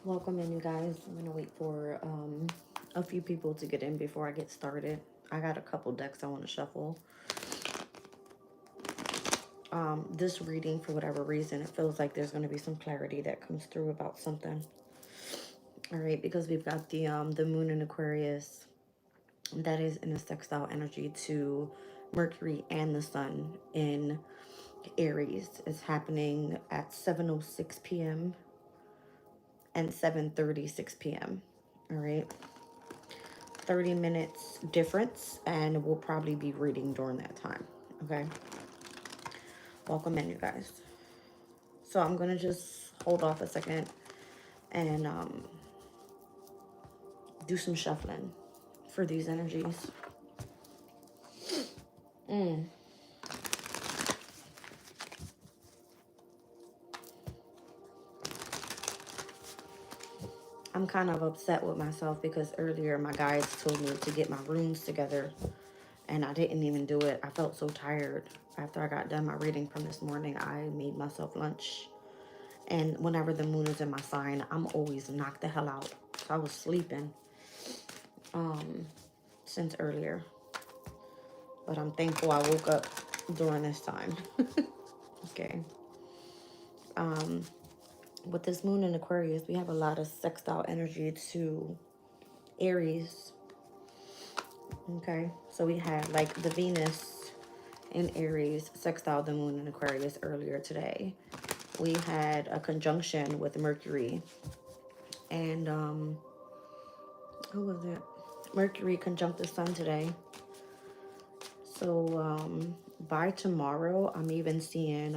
Welcome in, you guys. I'm gonna wait for a few people to get in before I get started. I got a couple decks I want to shuffle. This reading, for whatever reason, it feels like there's gonna be some clarity that comes through about something. All right, because we've got the moon in Aquarius that is in a sextile energy to Mercury and the sun in Aries. It's happening at 7:06 p.m. and 7:36 p.m. All right. 30 minutes difference, and we'll probably be reading during that time. Okay. Welcome in, you guys. So I'm going to just hold off a second and do some shuffling for these energies. I'm kind of upset with myself because earlier my guides told me to get my runes together and I didn't even do it. I felt so tired. After I got done my reading from this morning, I made myself lunch. And whenever the moon is in my sign, I'm always knocked the hell out. So I was sleeping since earlier. But I'm thankful I woke up during this time. Okay. With this moon in Aquarius, we have a lot of sextile energy to Aries. Okay. So we had like the Venus in Aries sextile the moon in Aquarius earlier today. We had a conjunction with Mercury. And who was it? Mercury conjunct the sun today. So by tomorrow, I'm even seeing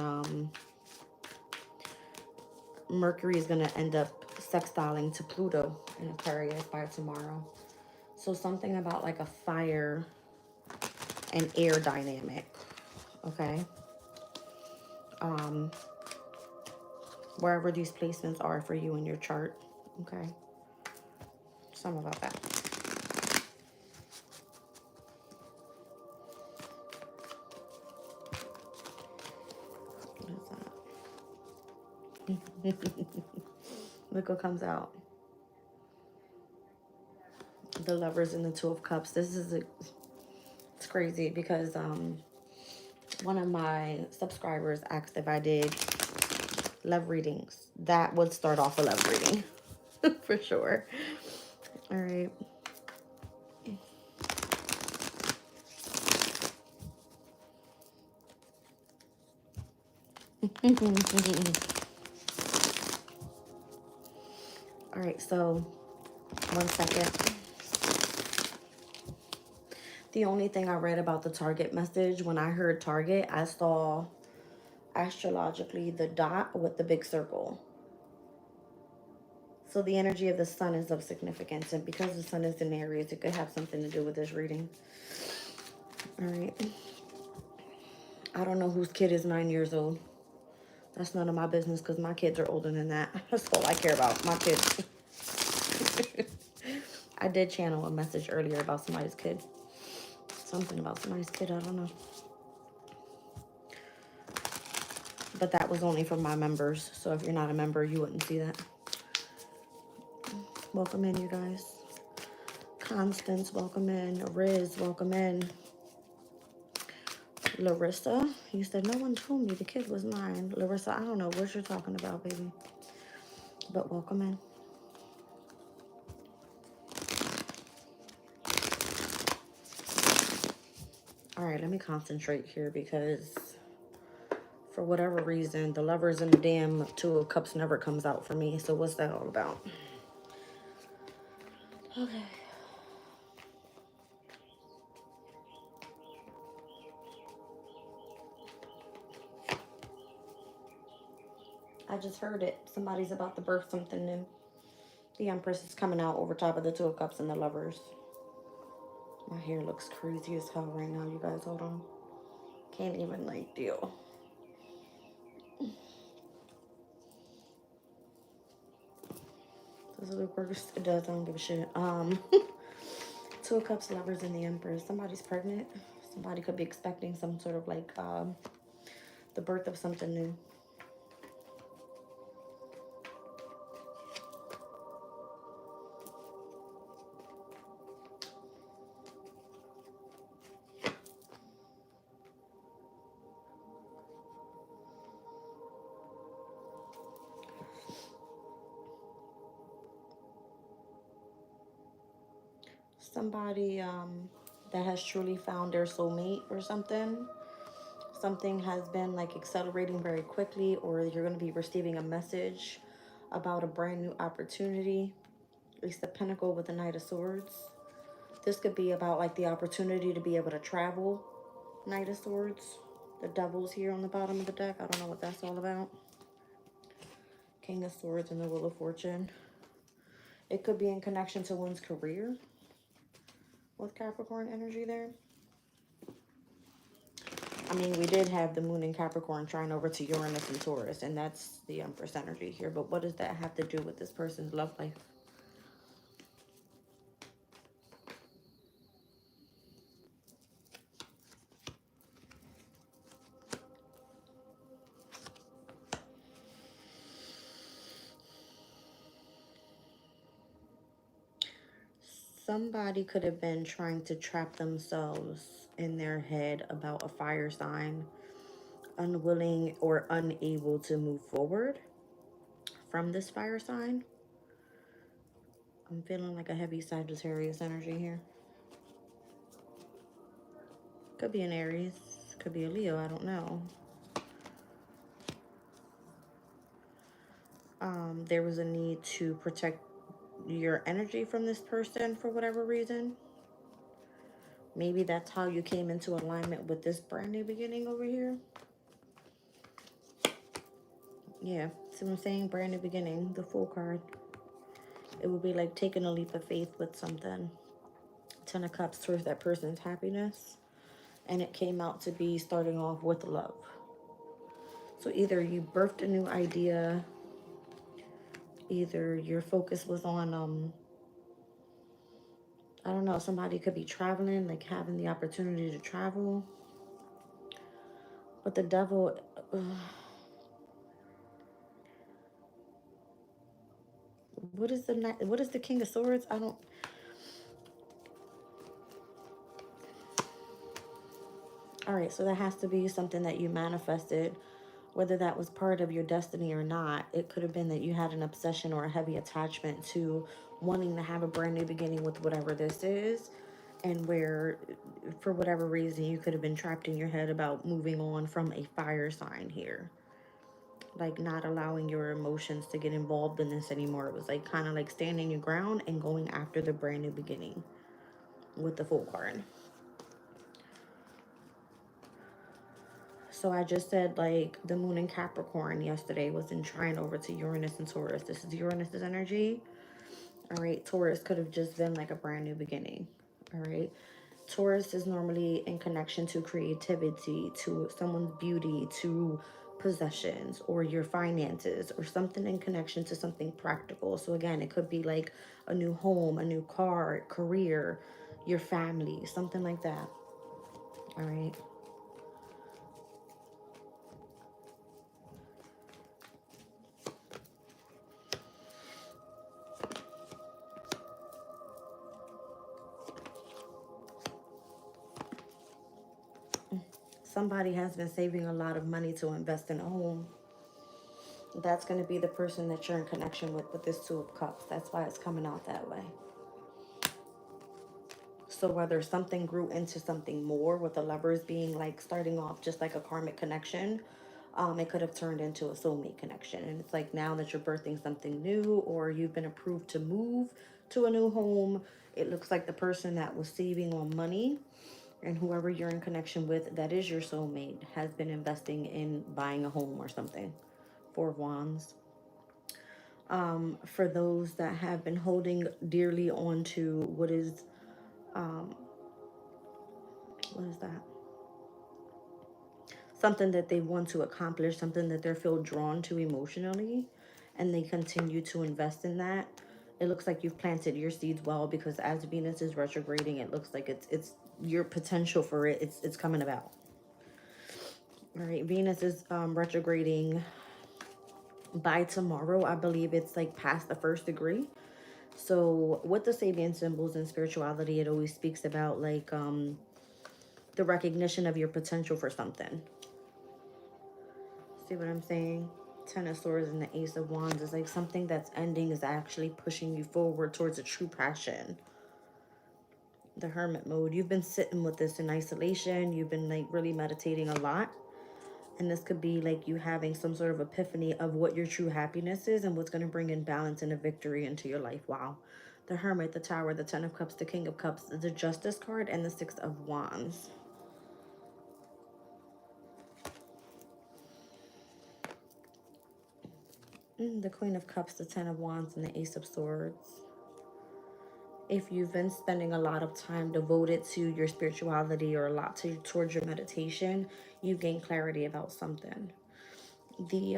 Mercury is going to end up sextiling to Pluto in Aquarius by tomorrow. So something about like a fire and air dynamic. Okay. Wherever these placements are for you in your chart. Okay. Something about that. Look what comes out. The Lovers and the Two of Cups. This is it's crazy because one of my subscribers asked if I did love readings. That would start off a love reading for sure. All right. All right, so 1 second. The only thing I read about the target message, when I heard target, I saw astrologically the dot with the big circle. So the energy of the sun is of significance, and because the sun is in Aries, it could have something to do with this reading. All right. I don't know whose kid is 9 years old. That's none of my business because my kids are older than that. That's all I care about, my kids. I did channel a message earlier about somebody's kid. Something about somebody's kid, I don't know. But that was only for my members. So if you're not a member, you wouldn't see that. Welcome in, you guys. Constance, welcome in. Riz, welcome in. Larissa, you said no one told me the kid was 9. Larissa, I don't know what you're talking about, baby. But welcome in. All right, let me concentrate here because for whatever reason, the Lovers and the damn Two of Cups never comes out for me. So what's that all about? Okay. I just heard it. Somebody's about to birth something new. The Empress is coming out over top of the Two of Cups and the Lovers. My hair looks crazy as hell right now, you guys. Hold on. Can't even, like, deal. Does it look worse? It does. I don't give a shit. Two of Cups, Lovers, and the Empress. Somebody's pregnant. Somebody could be expecting some sort of, like, the birth of something new. Somebody that has truly found their soulmate or something. Something has been like accelerating very quickly, or you're going to be receiving a message about a brand new opportunity. It's the Pentacle with the Knight of Swords. This could be about like the opportunity to be able to travel. Knight of Swords. The Devil's here on the bottom of the deck. I don't know what that's all about. King of Swords and the Wheel of Fortune. It could be in connection to one's career with Capricorn energy there. I mean, we did have the Moon in Capricorn trying over to Uranus and Taurus, and that's the Empress energy here. But what does that have to do with this person's love life? Somebody could have been trying to trap themselves in their head about a fire sign, unwilling or unable to move forward from this fire sign. I'm feeling like a heavy Sagittarius energy here. Could be an Aries, could be a Leo, I don't know. There was a need to protect your energy from this person for whatever reason. Maybe that's how you came into alignment with this brand new beginning over here. Yeah, see what I'm saying? Brand new beginning, the Fool card. It would be like taking a leap of faith with something. Ten of Cups towards that person's happiness. And it came out to be starting off with love. So either you birthed a new idea, either your focus was on, I don't know, somebody could be traveling, like having the opportunity to travel. But the Devil, what is the King of Swords? I don't. All right, so that has to be something that you manifested, whether that was part of your destiny or not. It could have been that you had an obsession or a heavy attachment to wanting to have a brand new beginning with whatever this is, and where, for whatever reason, you could have been trapped in your head about moving on from a fire sign here. Like not allowing your emotions to get involved in this anymore. It was like kind of like standing your ground and going after the brand new beginning with the Fool card. So I just said like the Moon in Capricorn yesterday was in trine over to Uranus and Taurus. This is Uranus's energy. All right, Taurus could have just been like a brand new beginning. All right. Taurus is normally in connection to creativity, to someone's beauty, to possessions or your finances, or something in connection to something practical. So again, it could be like a new home, a new car, career, your family, something like that. All right. Somebody has been saving a lot of money to invest in a home. That's going to be the person that you're in connection with this Two of Cups. That's why it's coming out that way. So whether something grew into something more, with the Lovers being like starting off just like a karmic connection, it could have turned into a soulmate connection. And it's like now that you're birthing something new, or you've been approved to move to a new home, it looks like the person that was saving on money, and whoever you're in connection with that is your soulmate, has been investing in buying a home or something. Four of Wands. For those that have been holding dearly on to what is that? Something that they want to accomplish, something that they feel drawn to emotionally, and they continue to invest in that. It looks like you've planted your seeds well, because as Venus is retrograding, it looks like it's your potential for it. It's coming about. All right, Venus is retrograding by tomorrow. I believe it's like past the first degree. So with the Sabian symbols and spirituality, it always speaks about like the recognition of your potential for something. See what I'm saying? Ten of Swords and the Ace of Wands is like something that's ending is actually pushing you forward towards a true passion. the hermit mode. You've been sitting with this in isolation. You've been like really meditating a lot. And this could be like you having some sort of epiphany of what your true happiness is and what's going to bring in balance and a victory into your life. Wow. The Hermit, the Tower, the Ten of Cups, the King of Cups, the Justice card, and the Six of Wands. The Queen of Cups, the Ten of Wands, and the Ace of Swords. If you've been spending a lot of time devoted to your spirituality or a lot towards your meditation, you gain clarity about something. The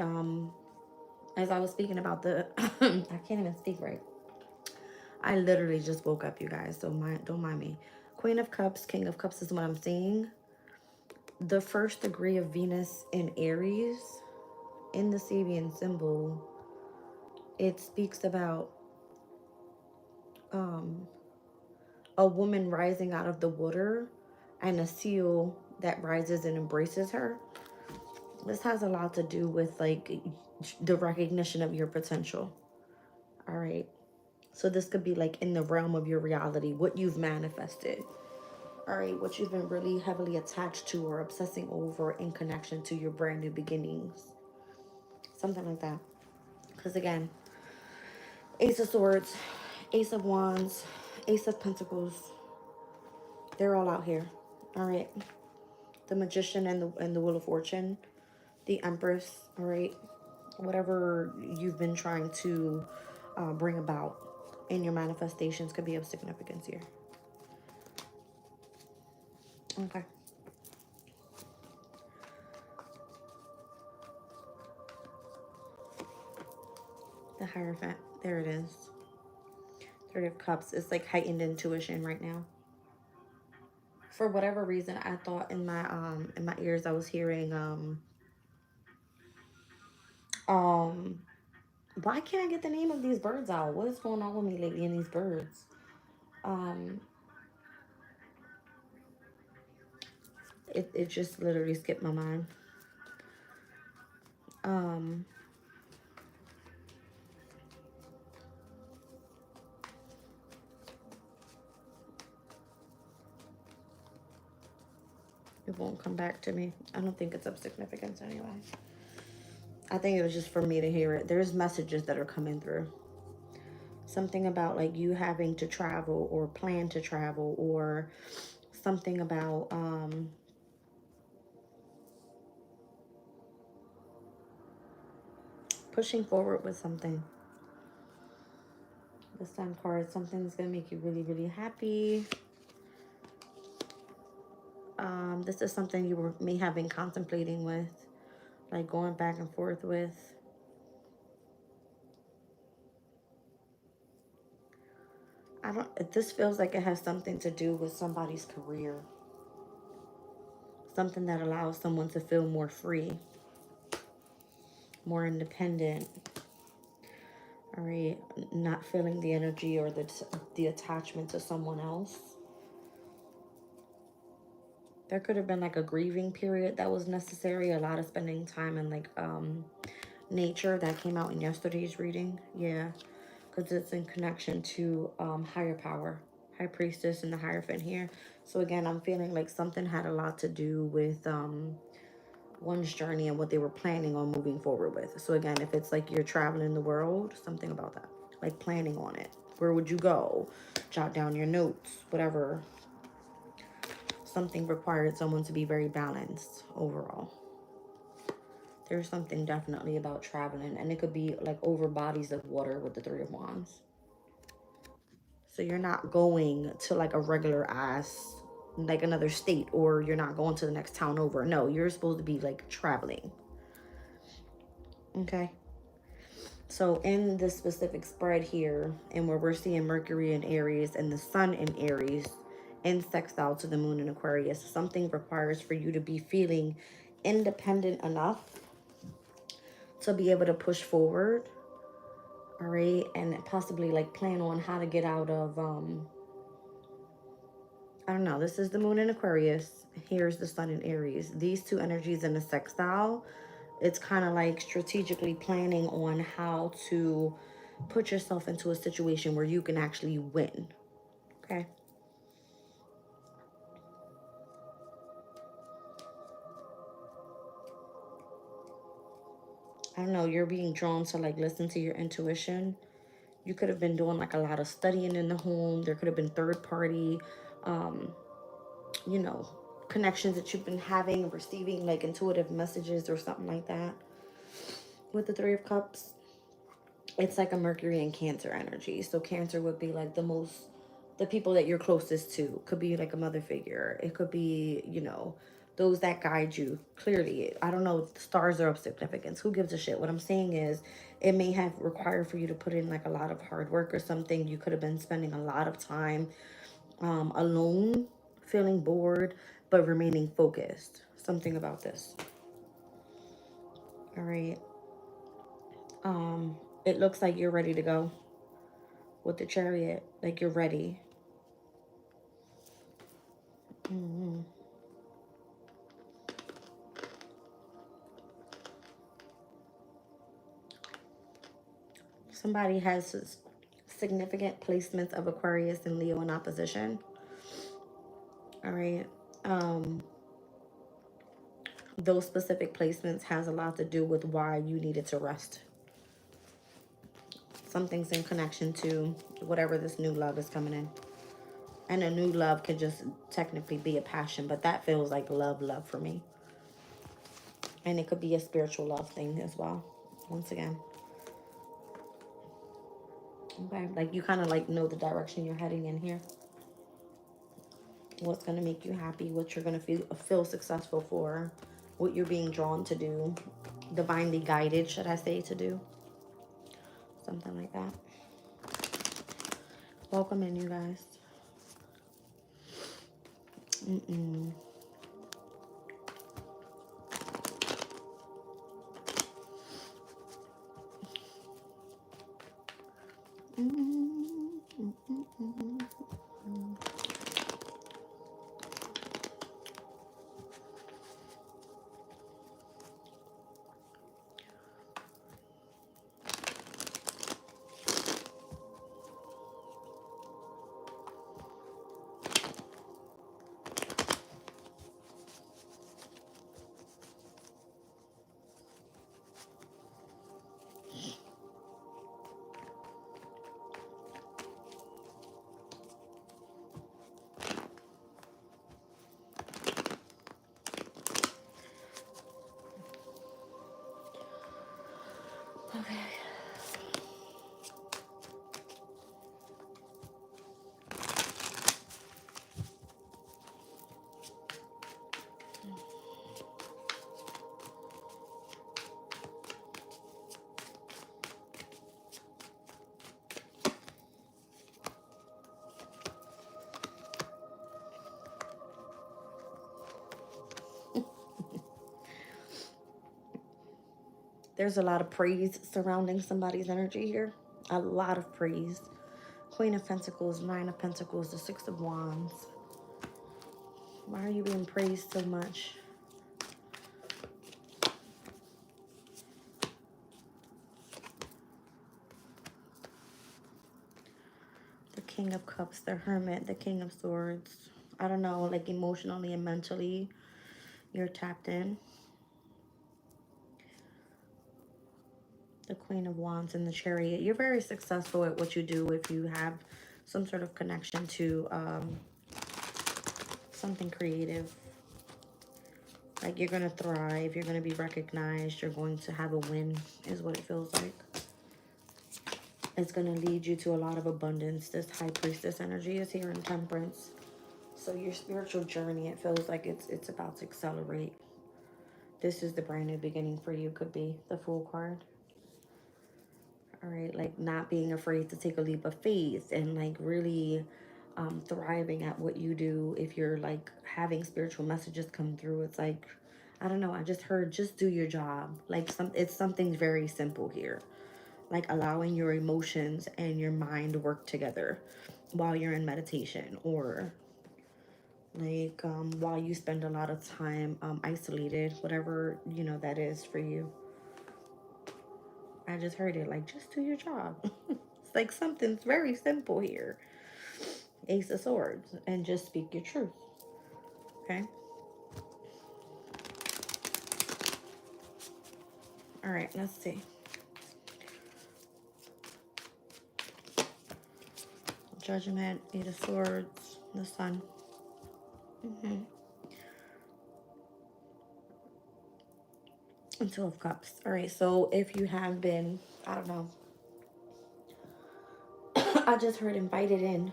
as I was speaking about the I can't even speak right. I literally just woke up, you guys, so don't mind me. Queen of Cups, King of Cups is what I'm seeing. The first degree of Venus in Aries in the Sabian symbol, it speaks about a woman rising out of the water and a seal that rises and embraces her. This has a lot to do with like the recognition of your potential. All right. So this could be like in the realm of your reality, what you've manifested. All right, what you've been really heavily attached to or obsessing over in connection to your brand new beginnings. Something like that. Because again, Ace of Swords, Ace of Wands, Ace of Pentacles, they're all out here. All right. The Magician and the Wheel of Fortune, the Empress, all right. Whatever you've been trying to bring about in your manifestations could be of significance here. Okay. The Hierophant, there it is. 30 of Cups. It's like heightened intuition right now. For whatever reason, I thought in my ears I was hearing why can't I get the name of these birds out? What is going on with me lately in these birds? It just literally skipped my mind. It won't come back to me. I don't think it's of significance anyway. I think it was just for me to hear it. There's messages that are coming through. Something about like you having to travel or plan to travel, or something about pushing forward with something. The Sun card, something that's going to make you really, really happy. This is something you may have been contemplating with, like going back and forth with. This feels like it has something to do with somebody's career. Something that allows someone to feel more free, more independent. All right, not feeling the energy or the attachment to someone else. There could have been like a grieving period that was necessary. A lot of spending time in like nature that came out in yesterday's reading. Yeah, because it's in connection to higher power, High Priestess and the Hierophant here. So again, I'm feeling like something had a lot to do with one's journey and what they were planning on moving forward with. So again, if it's like you're traveling the world, something about that, like planning on it. Where would you go? Jot down your notes, whatever. Something required someone to be very balanced overall. There's something definitely about traveling, and it could be like over bodies of water with the Three of Wands. So you're not going to like a regular ass, like another state, or you're not going to the next town over. No, you're supposed to be like traveling. Okay. So in this specific spread here, and where we're seeing Mercury in Aries and the Sun in Aries in sextile to the Moon in Aquarius, something requires for you to be feeling independent enough to be able to push forward. All right. And possibly like plan on how to get out of, I don't know. This is the Moon in Aquarius. Here's the Sun in Aries. These two energies in the sextile, it's kind of like strategically planning on how to put yourself into a situation where you can actually win. Okay. I don't know, you're being drawn to like listen to your intuition. You could have been doing like a lot of studying in the home. There could have been third party, um, you know, connections that you've been having, receiving like intuitive messages or something like that. With the Three of Cups, it's like a Mercury and Cancer energy. So Cancer would be like the people that you're closest to. Could be like a mother figure. It could be, you know, those that guide you. Clearly, I don't know if the stars are of significance. Who gives a shit? What I'm saying is, it may have required for you to put in like a lot of hard work or something. You could have been spending a lot of time alone, feeling bored, but remaining focused. Something about this. All right. It looks like you're ready to go with the Chariot. Like you're ready. Somebody has significant placements of Aquarius and Leo in opposition. All right. Um, those specific placements has a lot to do with why you needed to rest. Something's in connection to whatever this new love is coming in. And a new love could just technically be a passion, but that feels like love for me. And it could be a spiritual love thing as well. Once again. Okay. Like you kind of like know the direction you're heading in here. What's going to make you happy, what you're going to feel successful for, what you're being drawn to do, divinely guided, should I say, to do. Something like that. Welcome in, you guys. Mm-mm. Okay. There's a lot of praise surrounding somebody's energy here. A lot of praise. Queen of Pentacles, Nine of Pentacles, the Six of Wands. Why are you being praised so much? The King of Cups, the Hermit, the King of Swords. I don't know, like emotionally and mentally, you're tapped in. The Queen of Wands and the Chariot. You're very successful at what you do if you have some sort of connection to something creative. Like you're going to thrive. You're going to be recognized. You're going to have a win is what it feels like. It's going to lead you to a lot of abundance. This High Priestess energy is here in Temperance. So your spiritual journey, it feels like it's about to accelerate. This is the brand new beginning for you. Could be the Fool card. All right, like not being afraid to take a leap of faith and like really thriving at what you do. If you're like having spiritual messages come through, it's like, I don't know, I just heard just do your job. Like it's something very simple here. Like allowing your emotions and your mind work together while you're in meditation, or like while you spend a lot of time isolated, whatever, you know, that is for you. I just heard it, like, just do your job. It's like something's very simple here. Ace of Swords, and just speak your truth. Okay? All right, let's see. Judgment, Eight of Swords, the Sun. And Two of Cups. All right, so if you have been, I don't know, I just heard invited in.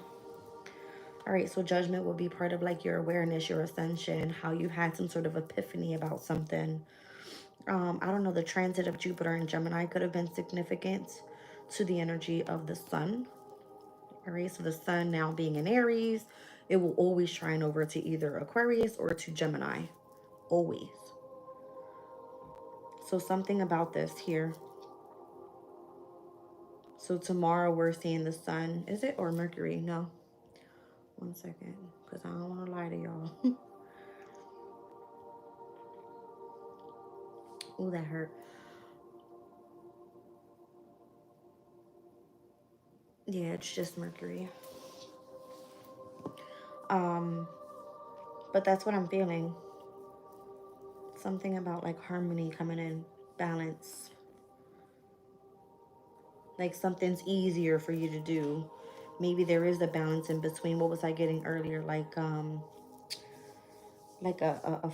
All right, so judgment will be part of like your awareness, your ascension, how you had some sort of epiphany about something. I don't know, the transit of Jupiter and Gemini could have been significant to the energy of the sun. All right, so the sun now being in Aries, it will always shine over to either Aquarius or to Gemini. Always. So something about this here. So tomorrow we're seeing the sun. Is it? Or Mercury? No. One second. Because I don't want to lie to y'all. Oh, that hurt. Yeah, it's just Mercury. Um, but that's what I'm feeling. Something about like harmony coming in, balance. Like something's easier for you to do. Maybe there is a balance in between. What was I getting earlier? Like a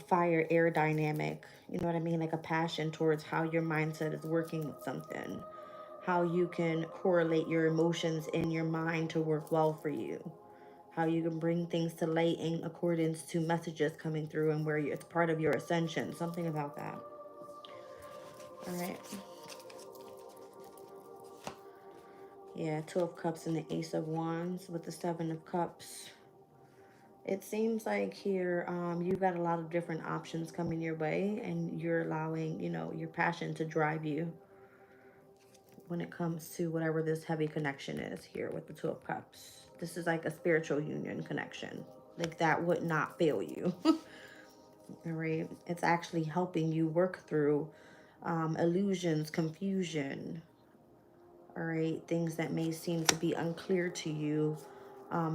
fire air dynamic. You know what I mean? Like a passion towards how your mindset is working with something. How you can correlate your emotions in your mind to work well for you. How you can bring things to light in accordance to messages coming through and where it's part of your ascension. Something about that. All right. Yeah, Two of Cups and the Ace of Wands with the Seven of Cups. It seems like here you've got a lot of different options coming your way, and you're allowing, you know, your passion to drive you when it comes to whatever this heavy connection is here with the Two of Cups. This is like a spiritual union connection. Like that would not fail you. All right. It's actually helping you work through illusions, confusion, all right, things that may seem to be unclear to you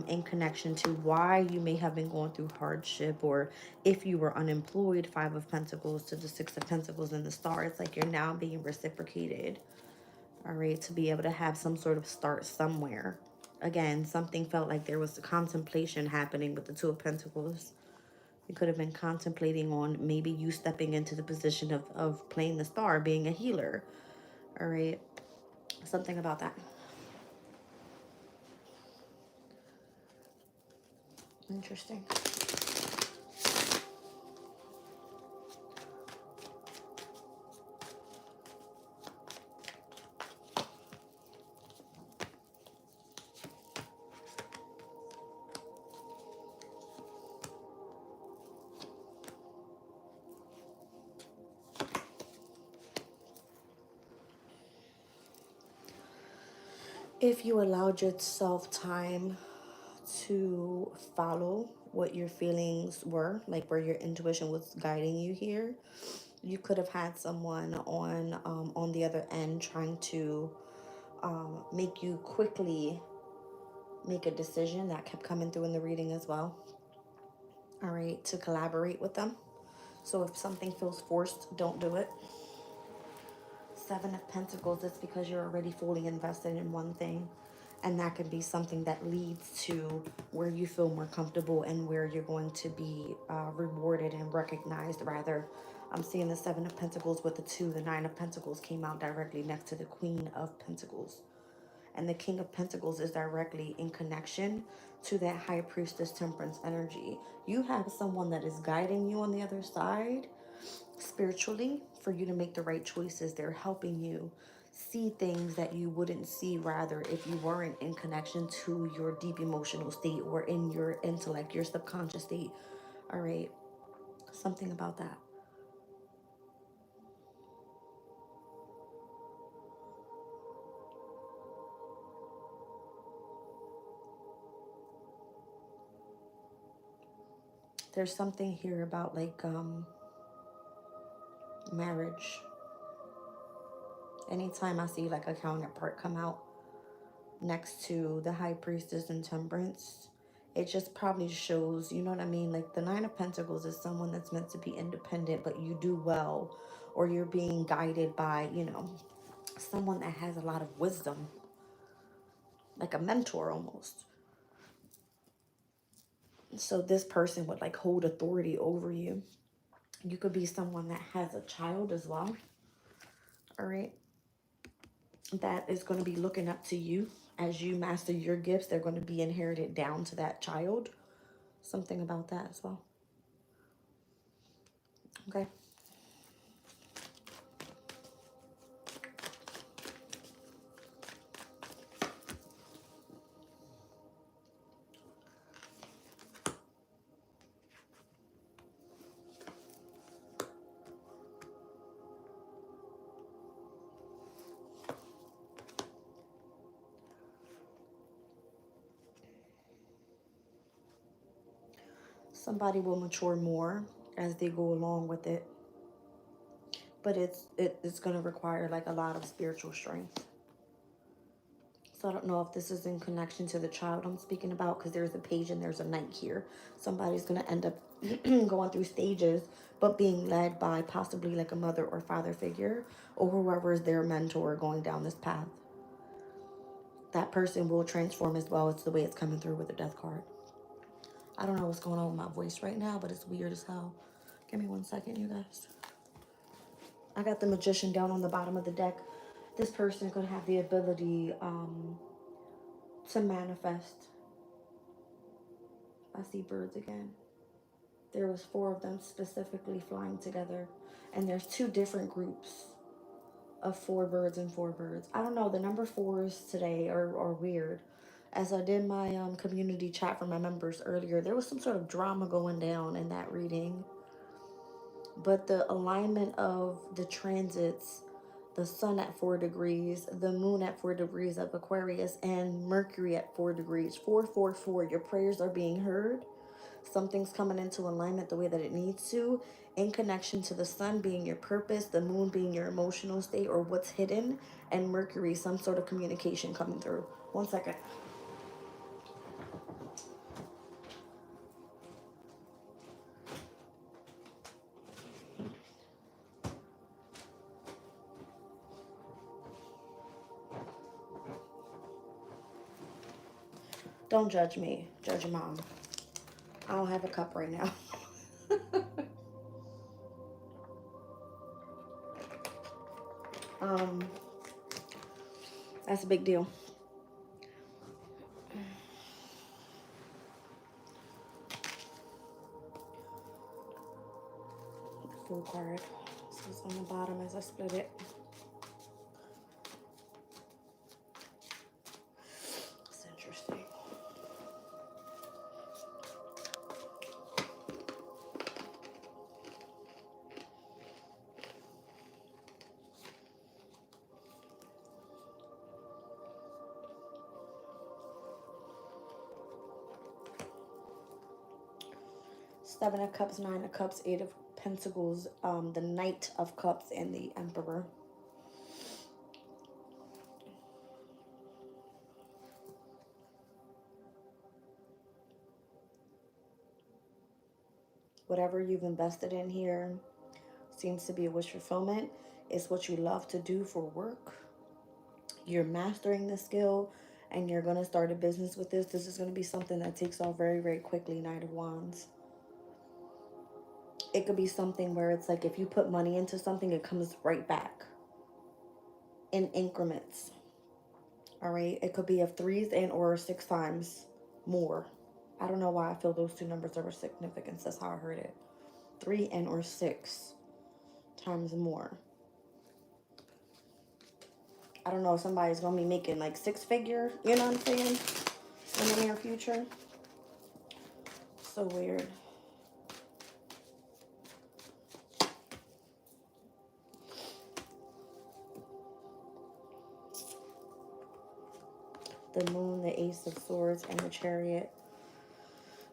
in connection to why you may have been going through hardship, or if you were unemployed, Five of Pentacles to the Six of Pentacles and the Star. It's like you're now being reciprocated, all right, to be able to have some sort of start somewhere. Again, something felt like there was a contemplation happening with the Two of Pentacles. You could have been contemplating on maybe you stepping into the position of playing the star, being a healer, all right, something about that. Interesting. If you allowed yourself time to follow what your feelings were, like where your intuition was guiding you here, you could have had someone on the other end trying to make you quickly make a decision. That kept coming through in the reading as well. All right, to collaborate with them. So if something feels forced, don't do it. Seven of Pentacles, it's because you're already fully invested in one thing. And that can be something that leads to where you feel more comfortable and where you're going to be rewarded and recognized, rather. I'm seeing the Seven of Pentacles with the two. The Nine of Pentacles came out directly next to the Queen of Pentacles. And the King of Pentacles is directly in connection to that High Priestess Temperance energy. You have someone that is guiding you on the other side spiritually for you to make the right choices. They're helping you see things that you wouldn't see, rather, if you weren't in connection to your deep emotional state or in your intellect, your subconscious state. All right, something about that. There's something here about like marriage. Anytime I see like a counterpart come out next to the High Priestess and Temperance, it just probably shows, you know what I mean? Like the Nine of Pentacles is someone that's meant to be independent, but you do well, or you're being guided by, you know, someone that has a lot of wisdom, like a mentor almost. So this person would like hold authority over you. You could be someone that has a child as well. All right. That is going to be looking up to you as you master your gifts. They're going to be inherited down to that child. Something about that as well. Okay. Somebody will mature more as they go along with it. But it's going to require like a lot of spiritual strength. So I don't know if this is in connection to the child I'm speaking about, because there's a page and there's a knight here. Somebody's going to end up going through stages, but being led by possibly like a mother or father figure, or whoever is their mentor going down this path. That person will transform as well. It's the way it's coming through with the death card. I don't know what's going on with my voice right now, but it's weird as hell. Give me 1 second, you guys. I got the magician down on the bottom of the deck. This person could have the ability to manifest. I see birds again. There was 4 of them specifically flying together. And there's 2 different groups of 4 birds and 4 birds. I don't know, the number 4s today are weird. As I did my community chat for my members earlier, there was some sort of drama going down in that reading. But the alignment of the transits, the sun at 4 degrees, the moon at 4 degrees of Aquarius, and Mercury at 4 degrees, 444, your prayers are being heard. Something's coming into alignment the way that it needs to, in connection to the sun being your purpose, the moon being your emotional state or what's hidden, and Mercury, some sort of communication coming through. 1 second. Don't judge me. Judge your mom. I don't have a cup right now. That's a big deal. Full card. This is on the bottom as I split it. It's interesting. Seven of Cups, Nine of Cups, Eight of Pentacles, the Knight of Cups, and the Emperor. Whatever you've invested in here seems to be a wish fulfillment. It's what you love to do for work. You're mastering the skill and you're going to start a business with this. This is going to be something that takes off very, very quickly. Knight of Wands. It could be something where it's like if you put money into something, it comes right back in increments. All right. It could be of 3s and or 6 times more. I don't know why I feel those 2 numbers are significant. That's how I heard it. 3 and or 6 times more. I don't know if somebody's going to be making like 6-figure, you know what I'm saying, in the near future. So weird. The Moon, the Ace of Swords, and the Chariot.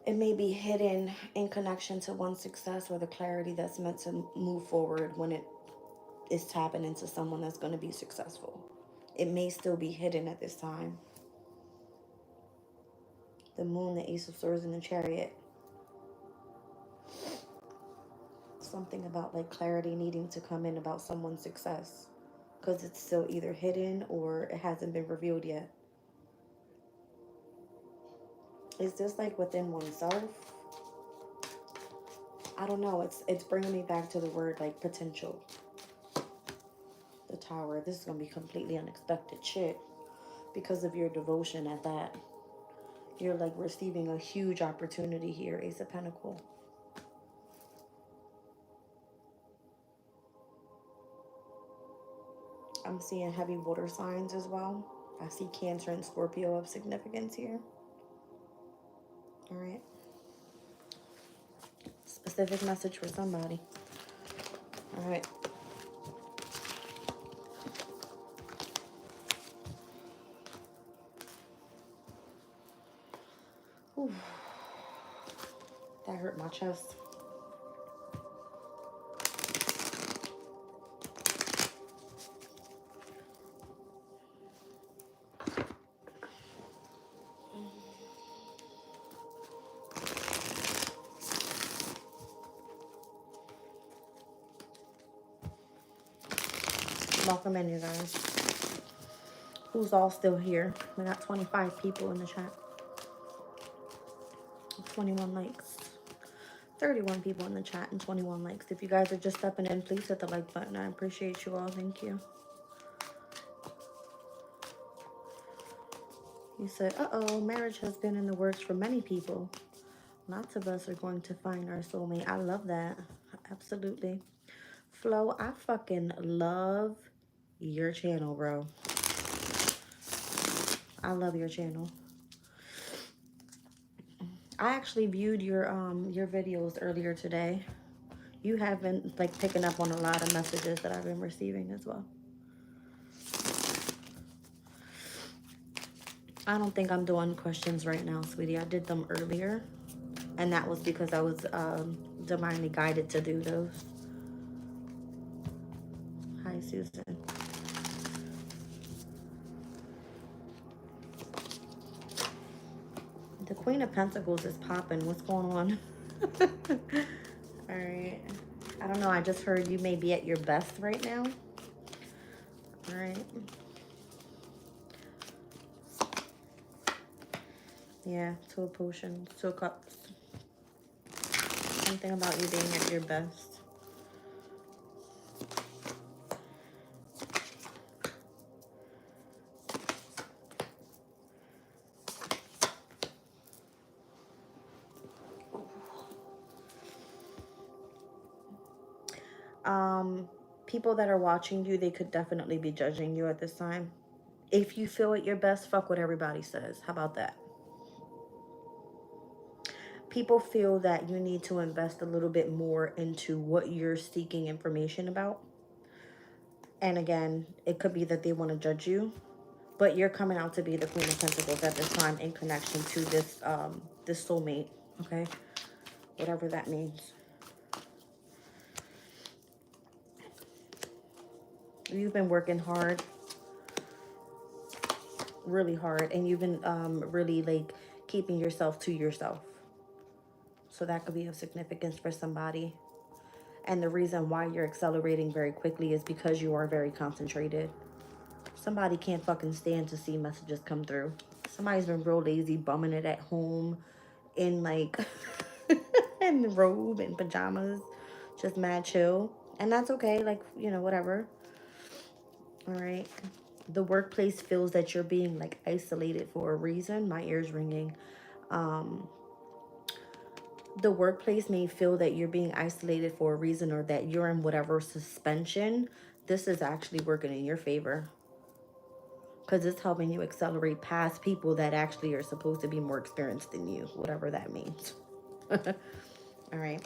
It may be hidden in connection to one success or the clarity that's meant to move forward when it is tapping into someone that's going to be successful. It may still be hidden at this time. The Moon, the Ace of Swords, and the Chariot. something about like clarity needing to come in about someone's success, because it's still either hidden or it hasn't been revealed yet. Is this like within oneself? I don't know. It's bringing me back to the word like potential. The Tower. This is going to be completely unexpected shit because of your devotion at that. You're like receiving a huge opportunity here, Ace of Pentacles. I'm seeing heavy water signs as well. I see Cancer and Scorpio of significance here. All right. Specific message for somebody. All right. Ooh, that hurt my chest. Welcome in, you guys. Who's all still here? We got 25 people in the chat. 21 likes. 31 people in the chat and 21 likes. If you guys are just stepping in, please hit the like button. I appreciate you all. Thank you. You said, uh-oh, marriage has been in the works for many people. Lots of us are going to find our soulmate. I love that. Absolutely. Flo, I fucking love your channel, bro. I love your channel. I actually viewed your videos earlier today. You have been like picking up on a lot of messages that I've been receiving as well. I don't think I'm doing questions right now, sweetie. I did them earlier, and that was because I was divinely guided to do those. Hi, Susan. The Queen of Pentacles is popping. What's going on? All right. I don't know. I just heard you may be at your best right now. All right. Yeah, 2 of Potions, 2 of Cups. Something about you being at your best. People that are watching you, they could definitely be judging you at this time. If you feel at your best, fuck what everybody says. How about that? People feel that you need to invest a little bit more into what you're seeking information about. And again, it could be that they want to judge you, but you're coming out to be the Queen of Pentacles at this time in connection to this this soulmate, okay? Whatever that means. You've been working hard, really hard, and you've been really like keeping yourself to yourself. So that could be of significance for somebody. And the reason why you're accelerating very quickly is because you are very concentrated. Somebody can't fucking stand to see messages come through. Somebody's been real lazy, bumming it at home in like in the robe and pajamas, just mad chill. And that's okay, like, you know, whatever. All right. The workplace feels that you're being like isolated for a reason. My ear's ringing. The workplace may feel that you're being isolated for a reason, or that you're in whatever suspension. This is actually working in your favor, because it's helping you accelerate past people that actually are supposed to be more experienced than you, whatever that means. All right.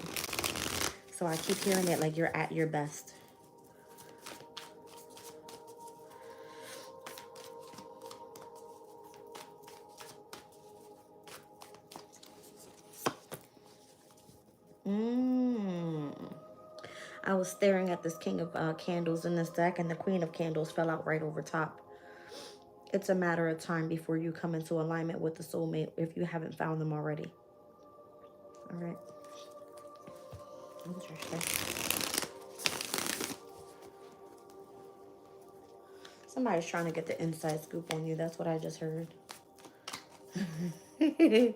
So I keep hearing it like you're at your best. I was staring at this King of Candles in this deck, and the Queen of Candles fell out right over top. It's a matter of time before you come into alignment with the soulmate if you haven't found them already. All right. Interesting. Somebody's trying to get the inside scoop on you. That's what I just heard. Eight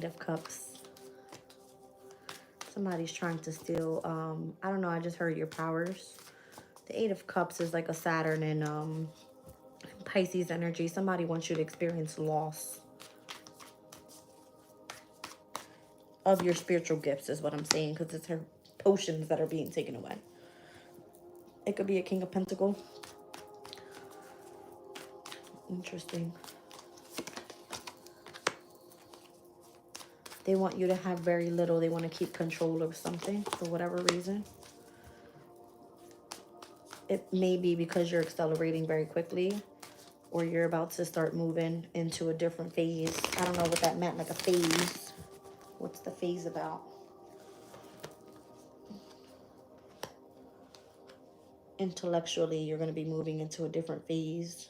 of Cups. Somebody's trying to steal, I don't know, I just heard your powers. The Eight of Cups is like a Saturn and Pisces energy. Somebody wants you to experience loss of your spiritual gifts is what I'm saying, because it's her potions that are being taken away. It could be a King of Pentacles. Interesting. They want you to have very little. They want to keep control of something for whatever reason. It may be because you're accelerating very quickly, or you're about to start moving into a different phase. I don't know what that meant, like a phase. What's the phase about? Intellectually, you're going to be moving into a different phase.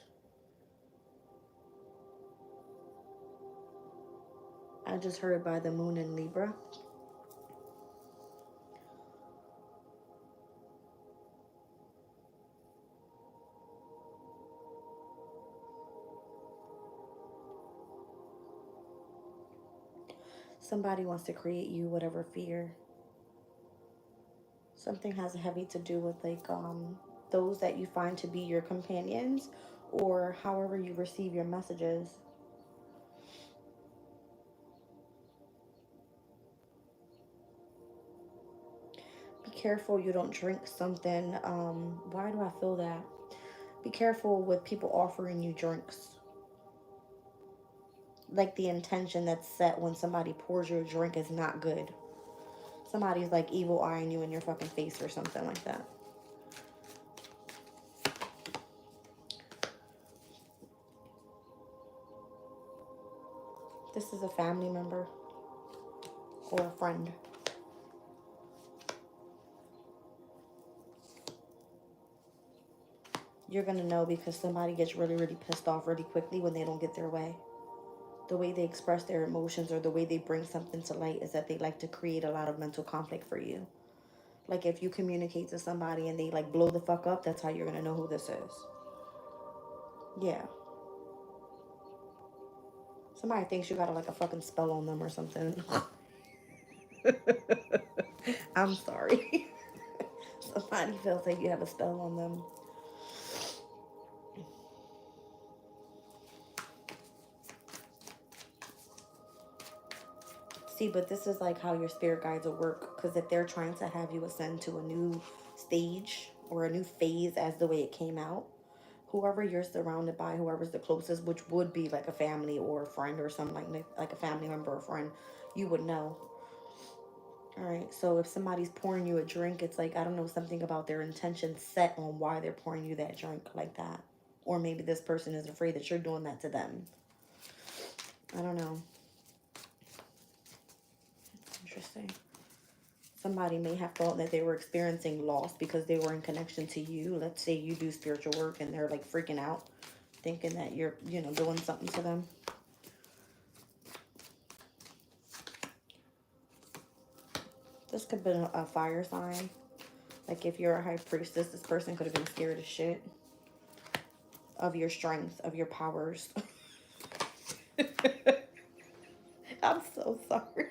I just heard by the moon in Libra. Somebody wants to create you whatever fear. Something has heavy to do with like those that you find to be your companions, or however you receive your messages. Be careful you don't drink something. Why do I feel that? Be careful with people offering you drinks. Like the intention that's set when somebody pours you a drink is not good. Somebody's like evil eyeing you in your fucking face or something like that. This is a family member or a friend. You're going to know because somebody gets really, really pissed off really quickly when they don't get their way. The way they express their emotions or the way they bring something to light is that they like to create a lot of mental conflict for you. Like if you communicate to somebody and they like blow the fuck up, that's how you're going to know who this is. Yeah. Somebody thinks you got like a fucking spell on them or something. I'm sorry. Somebody feels like you have a spell on them. See, but this is like how your spirit guides will work. Because if they're trying to have you ascend to a new stage or a new phase as the way it came out, whoever you're surrounded by, whoever's the closest, which would be like a family or a friend or something like a family member or friend, you would know. All right, so if somebody's pouring you a drink, it's like, I don't know, something about their intention set on why they're pouring you that drink like that. Or maybe this person is afraid that you're doing that to them. I don't know. Interesting. Somebody may have thought that they were experiencing loss because they were in connection to you. Let's say you do spiritual work and they're like freaking out, thinking that you're, you know, doing something to them. This could have been a fire sign. Like if you're a high priestess, this person could have been scared as shit of your strength, of your powers. I'm so sorry.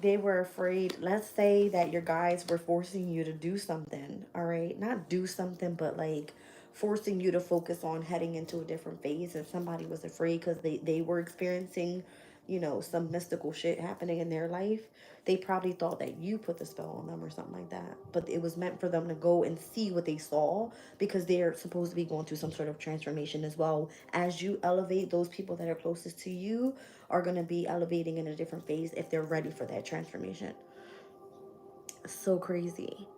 They were afraid. Let's say that your guys were forcing you to do something, all right? Not do something, but like forcing you to focus on heading into a different phase. And somebody was afraid because they were experiencing, you know, some mystical shit happening in their life. They probably thought that you put the spell on them or something like that. But it was meant for them to go and see what they saw because they're supposed to be going through some sort of transformation as well. As you elevate, those people that are closest to you are going to be elevating in a different phase if they're ready for that transformation. So crazy.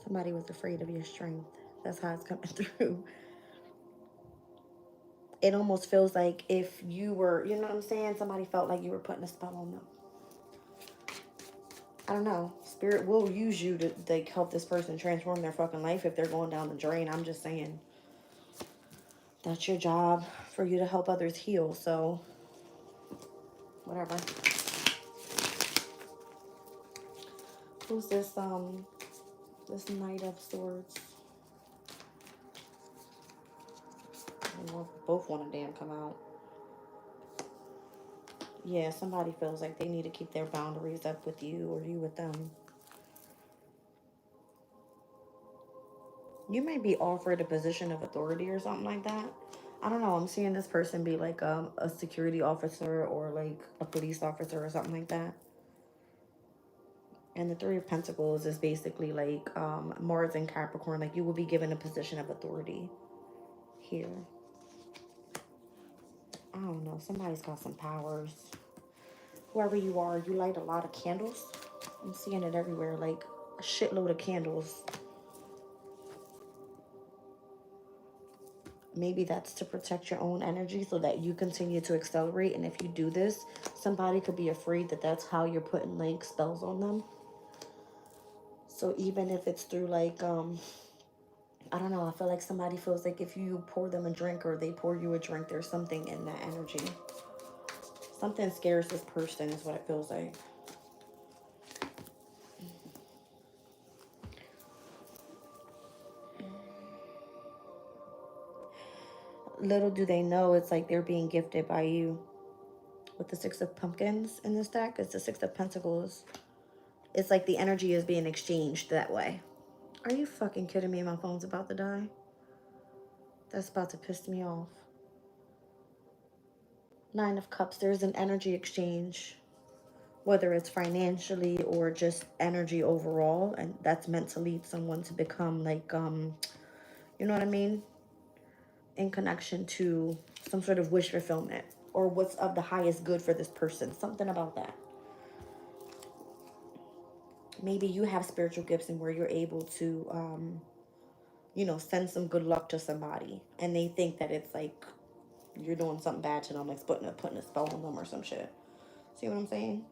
Somebody was afraid of your strength. That's how it's coming through. It almost feels like if you were, you know what I'm saying? Somebody felt like you were putting a spell on them. I don't know. Spirit will use you to like help this person transform their fucking life if they're going down the drain. I'm just saying. That's your job, for you to help others heal. So, whatever. Who's this, this Knight of Swords? Both want to damn come out. Yeah, somebody feels like they need to keep their boundaries up with you, or you with them. You may be offered a position of authority or something like that. I don't know. I'm seeing this person be like a security officer or like a police officer or something like that. And the Three of Pentacles is basically like Mars and Capricorn. Like you will be given a position of authority here. I don't know. Somebody's got some powers. Whoever you are, you light a lot of candles. I'm seeing it everywhere. Like a shitload of candles. Maybe that's to protect your own energy so that you continue to accelerate. And if you do this, somebody could be afraid that that's how you're putting like spells on them. So even if it's through like, I don't know, I feel like somebody feels like if you pour them a drink or they pour you a drink, there's something in that energy. Something scares this person is what it feels like. Little do they know it's like they're being gifted by you. With the Six of Pumpkins in this deck, it's the Six of Pentacles. It's like the energy is being exchanged that way. Are you fucking kidding me? My phone's about to die. That's about to piss me off. Nine of Cups, there's an energy exchange. Whether it's financially or just energy overall. And that's meant to lead someone to become like, you know what I mean? In connection to some sort of wish fulfillment. Or what's of the highest good for this person. Something about that. Maybe you have spiritual gifts and where you're able to, you know, send some good luck to somebody. And they think that it's like you're doing something bad to them. Like putting a spell on them or some shit. See what I'm saying?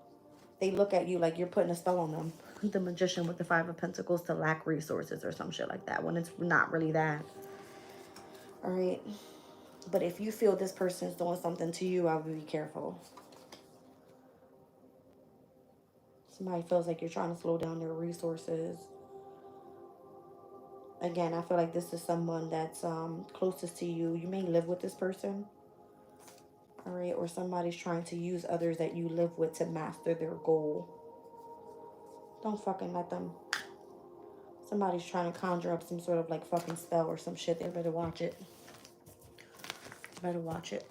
They look at you like you're putting a spell on them. The Magician with the Five of Pentacles to lack resources or some shit like that. When it's not really that. All right. But if you feel this person's doing something to you, I would be careful. Somebody feels like you're trying to slow down their resources. Again, I feel like this is someone that's closest to you. You may live with this person. All right. Or somebody's trying to use others that you live with to master their goal. Don't fucking let them. Somebody's trying to conjure up some sort of like fucking spell or some shit. They better watch it. Better watch it.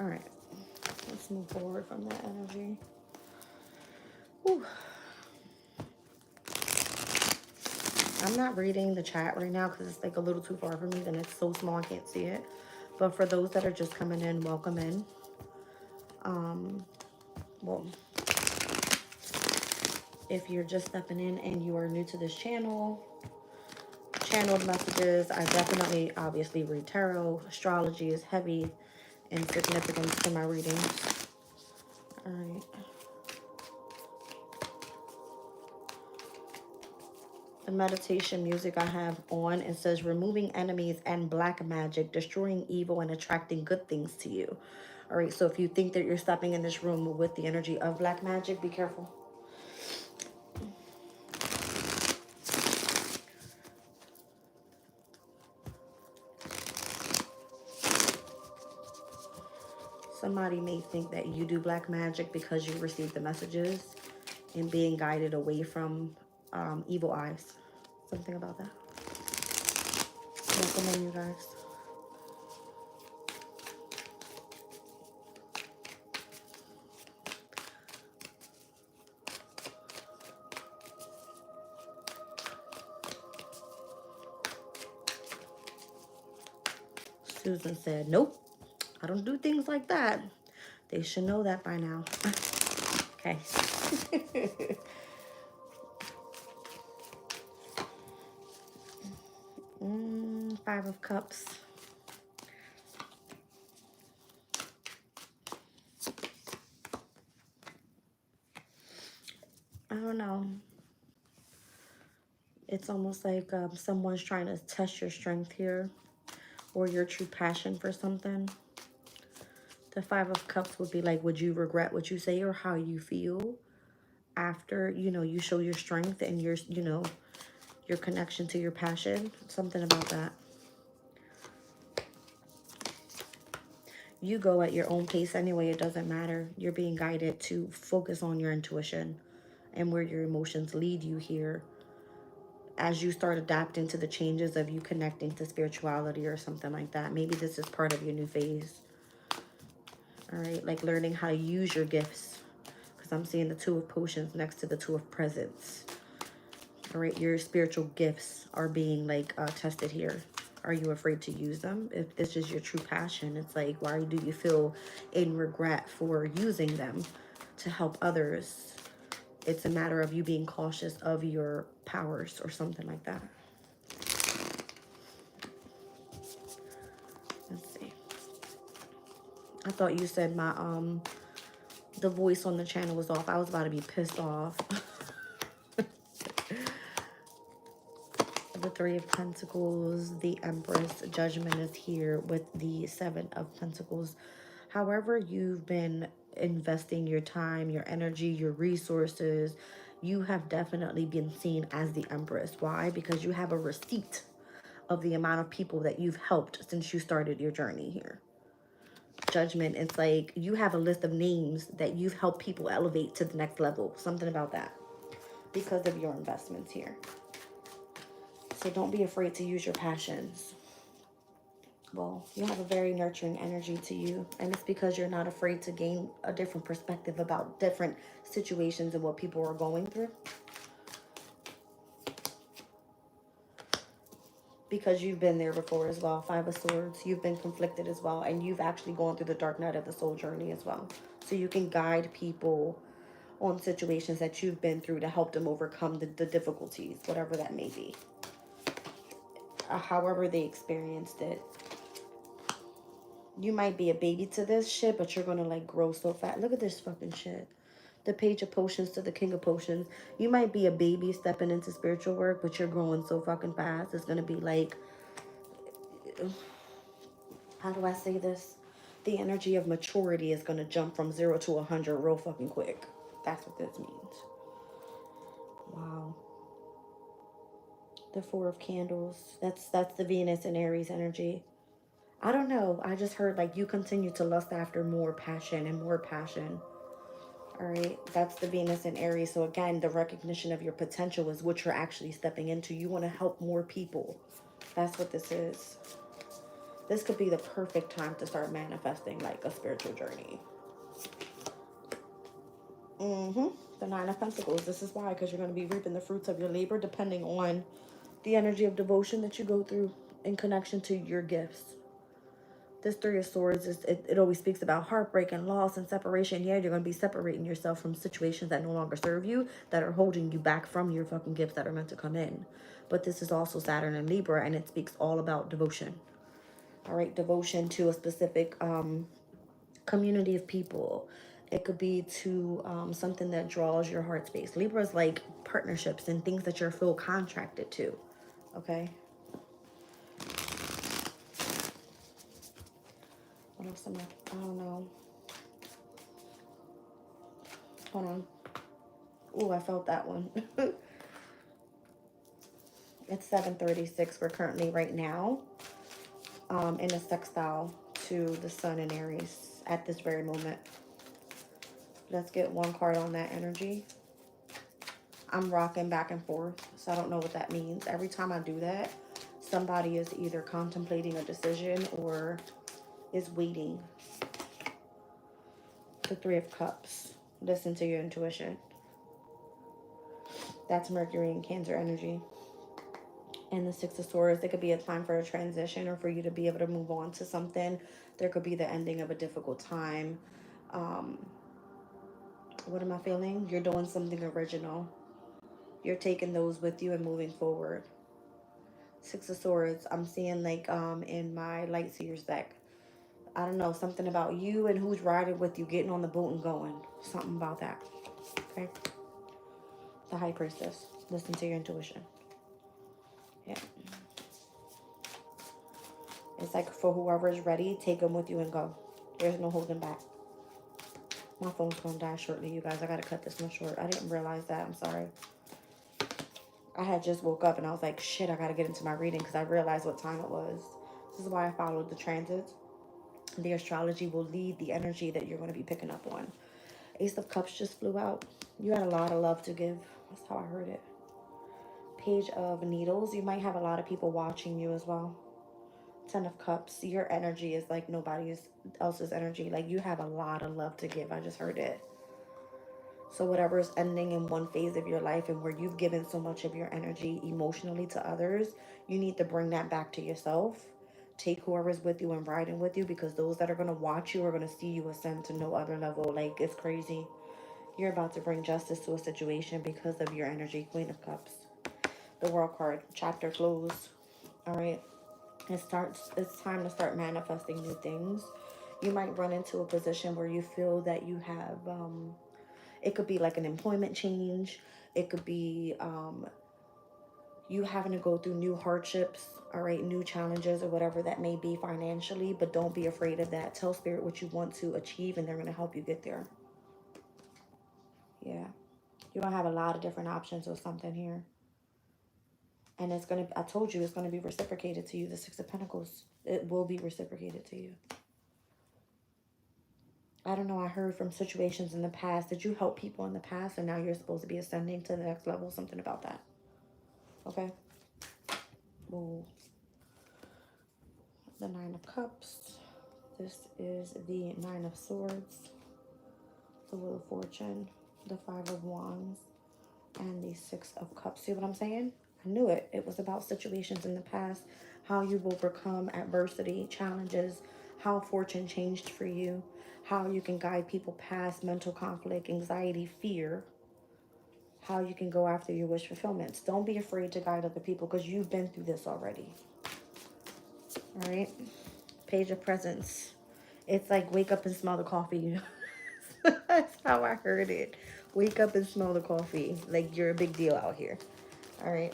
All right. Let's move forward from that energy. Whew. I'm not reading the chat right now because it's like a little too far for me and it's so small I can't see it. But for those that are just coming in, welcome in. Well, if you're just stepping in and you are new to this channel, channeled messages, I definitely obviously read tarot. Astrology is heavy in significance to my readings. All right. The meditation music I have on, it says removing enemies and black magic, destroying evil and attracting good things to you. All right, so if you think that you're stepping in this room with the energy of black magic, be careful. Somebody may think that you do black magic because you received the messages and being guided away from evil eyes. Something about that. Welcome in, you guys. Susan said, nope, I don't do things like that. They should know that by now. Okay. Five of Cups. It's almost like someone's trying to test your strength here, or your true passion for something. The Five of Cups would be like, would you regret what you say or how you feel after, you know, you show your strength and your, you know, your connection to your passion? Something about that. You go at your own pace anyway. It doesn't matter. You're being guided to focus on your intuition and where your emotions lead you here as you start adapting to the changes of you connecting to spirituality or something like that. Maybe this is part of your new phase. All right, like learning how to use your gifts, because I'm seeing the Two of Potions next to the Two of Presents. All right, your spiritual gifts are being like tested here. Are you afraid to use them? If this is your true passion, it's like, why do you feel in regret for using them to help others? It's a matter of you being cautious of your powers or something like that. Let's see. I thought you said my the voice on the channel was off. I was about to be pissed off. The Three of Pentacles, the Empress, Judgment is here with the Seven of Pentacles. However you've been investing your time, your energy, your resources, you have definitely been seen as the Empress. Why? Because you have a receipt of the amount of people that you've helped since you started your journey here. Judgment, it's like you have a list of names that you've helped people elevate to the next level. Something about that because of your investments here. So don't be afraid to use your passions. Well, you have a very nurturing energy to you, and it's because you're not afraid to gain a different perspective about different situations and what people are going through. Because you've been there before as well. Five of Swords, you've been conflicted as well, and you've actually gone through the dark night of the soul journey as well. So you can guide people on situations that you've been through to help them overcome the difficulties, whatever that may be. However they experienced it. You might be a baby to this shit, but you're gonna like grow so fast. Look at this fucking shit. The Page of Potions to the King of Potions. You might be a baby stepping into spiritual work, but you're growing so fucking fast. It's gonna be like, how do I say this? The energy of maturity is gonna jump from 0 to 100 real fucking quick. That's what this means. Wow. The Four of Candles. That's the Venus and Aries energy. I don't know. I just heard like you continue to lust after more passion and more passion. All right. That's the Venus and Aries. So again, the recognition of your potential is what you're actually stepping into. You want to help more people. That's what this is. This could be the perfect time to start manifesting like a spiritual journey. The Nine of Pentacles. This is why, because you're going to be reaping the fruits of your labor depending on the energy of devotion that you go through in connection to your gifts. This Three of Swords, it always speaks about heartbreak and loss and separation. Yeah, you're going to be separating yourself from situations that no longer serve you, that are holding you back from your fucking gifts that are meant to come in. But this is also Saturn and Libra, and it speaks all about devotion. All right, devotion to a specific community of people. It could be to something that draws your heart space. Libra is like partnerships and things that you're feel contracted to. Okay. What else am I don't know. Hold on. Oh, I felt that one. It's 7:36. We're currently right now in a sextile to the Sun in Aries at this very moment. Let's get one card on that energy. I'm rocking back and forth, so I don't know what that means. Every time I do that, somebody is either contemplating a decision or is waiting. The Three of Cups. Listen to your intuition. That's Mercury and Cancer energy. And the Six of Swords, it could be a time for a transition or for you to be able to move on to something. There could be the ending of a difficult time. What am I feeling? You're doing something original. You're taking those with you and moving forward. Six of Swords, I'm seeing like in my Light Seers deck. I don't know, something about you and who's riding with you, getting on the boat and going. Something about that. Okay? The High Priestess. Listen to your intuition. Yeah. It's like for whoever is ready, take them with you and go. There's no holding back. My phone's going to die shortly, you guys. I got to cut this one short. I didn't realize that. I'm sorry. I had just woke up and I was like, shit, I got to get into my reading because I realized what time it was. This is why I followed the transits. The astrology will lead the energy that you're going to be picking up on. Ace of Cups just flew out. You had a lot of love to give. That's how I heard it. Page of Needles. You might have a lot of people watching you as well. 10 of Cups. Your energy is like nobody else's energy. Like you have a lot of love to give. I just heard it. So whatever is ending in one phase of your life and where you've given so much of your energy emotionally to others, you need to bring that back to yourself. Take whoever's with you and riding with you, because those that are going to watch you are going to see you ascend to no other level. Like, it's crazy. You're about to bring justice to a situation because of your energy. Queen of Cups. The World card. Chapter closed. All right. It's time to start manifesting new things. You might run into a position where you feel that you have, it could be like an employment change. It could be you having to go through new hardships, all right, new challenges or whatever that may be financially, but don't be afraid of that. Tell Spirit what you want to achieve and they're going to help you get there. Yeah. You're going to have a lot of different options with something here. And it's going to, I told you, it's going to be reciprocated to you. The Six of Pentacles, it will be reciprocated to you. I don't know, I heard from situations in the past. Did you help people in the past and now you're supposed to be ascending to the next level? Something about that. Okay. Ooh. The Nine of Cups. This is the Nine of Swords. The Wheel of Fortune. The Five of Wands. And the Six of Cups. See what I'm saying? I knew it. It was about situations in the past. How you've overcome adversity, challenges. How fortune changed for you. How you can guide people past mental conflict, anxiety, fear. How you can go after your wish fulfillments. Don't be afraid to guide other people because you've been through this already. All right. Page of Presents. It's like wake up and smell the coffee. That's how I heard it. Wake up and smell the coffee. Like you're a big deal out here. All right.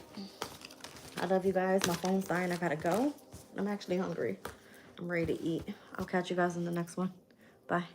I love you guys. My phone's dying. I gotta go. I'm actually hungry. I'm ready to eat. I'll catch you guys in the next one. Bye.